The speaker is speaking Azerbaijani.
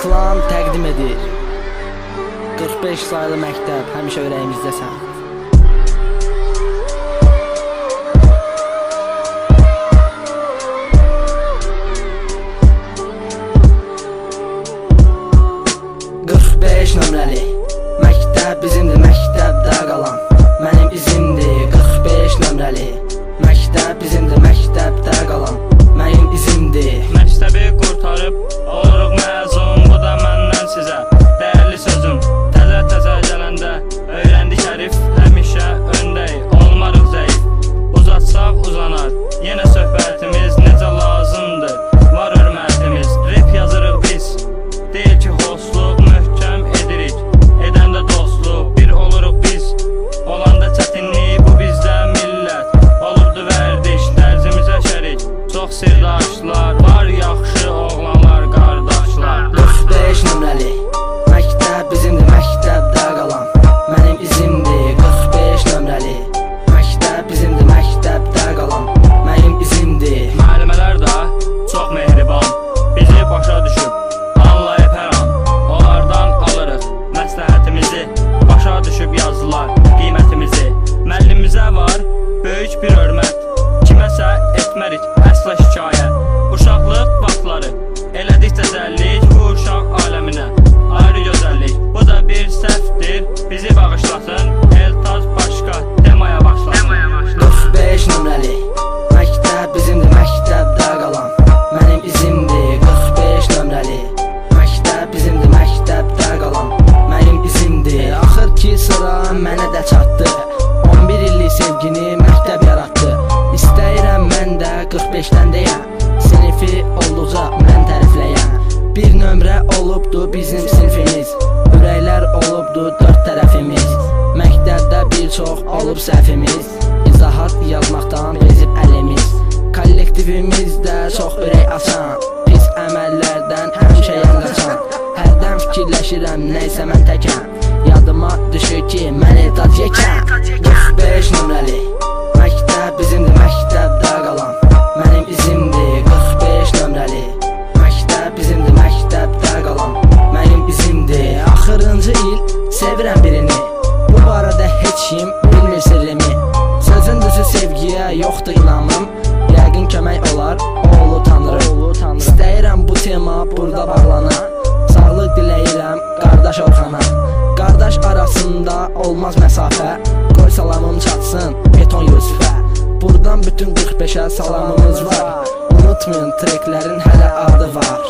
Reklam təqdim edir. 45 saylı məktəb həmişə ürəyimizdəsən. Nömrəli məktəb bizimdir, məktəbdə qalan mənim izimdir. 45 nömrəli məktəb bizimdir, məktəbdə qalan mənim izimdir. Məktəbi qurtarıb oluruq məzun, bu da məndən sizə dəyərli sözüm. Təzə gələndə öyrəndik hərif, həmişə öndəyik, olmarıq zəif. Uzatsaq uzanar, yenə söhbətimiz necə lazımdır, var hörmətimiz. Rap yazırıq biz, deyil ki hosluq, möhkəm edirik, edəndə dostluq, bir oluruq biz. Olanda çətinlik, bu bizdə millət, olurdu vərdiş, dərzimizə şərik. Çox sirdaşlar, var yaxşı oğlanlar, qardaşlar. 45 nömrəli məktəb bizimdir, məktəbdə qalan mənim izimdir. 45 nömrəli məktəb bizimdir, məktəbdə qalan mənim izimdir. Müəllimələr də çox mehriban, bizi başa düşüb anlayıb hər an. Onlardan alırıq məsləhətimizi, başa düşüb yazdılar qiymətimizi. Müəllimimizə var böyük bir hörmət, kiməsə etmərik əsla şikayət. Uşaqlıq vaxtları elədik təzəllik, bu uşaq aləminə ayrı gözəllik. Bu da bir səhvdir, bizi bağışlasın, Eltaz başqa temaya başlasın. 45 nömrəli məktəb bizimdir, məktəbdə qalan mənim izimdir. 45 nömrəli məktəb bizimdir, məktəbdə qalan mənim izimdir. Axır ki sıra mənə də çatdı, 11 illik sevgini məktəb yaratdı. İstəyirəm mən də 45-dən deyəm, sinifi olduqca mən tərifləyəm. Bir nömrə olubdu bizim sinifimiz, ürəklər olubdu dörd tərəfimiz. Məktəbdə bir çox olub səhvimiz, izahat yazmaqdan bezib əlimiz. Kollektivimizdə çox ürək açan, pis əməllərdən həmişə yandaçan. Hərdən fikirləşirəm nəysə mən təkəm, yadıma düşür ki mən Eltaz yekəm. 45 nömrəli məktəb bizimdir, məktəbdə qalan mənim izimdir. 45 nömrəli məktəb bizimdir, məktəbdə qalan mənim izimdir. Axırıncı il sevirəm birini, bu barədə heç kim bilmir sirrimi. Sözün düzü sevgiyə yoxdur inamım, yəqin kömək olar oğlu tanrım. İstəyirəm bu tema burada bağlana, sağlıq diləyirəm qardaş Orxana. Qardaş arasında olmaz məsafə, qoy salamım çatsın beton Yusufə. Buradan bütün 45-ə salamımız var, unutmayın treklərin hələ adı var.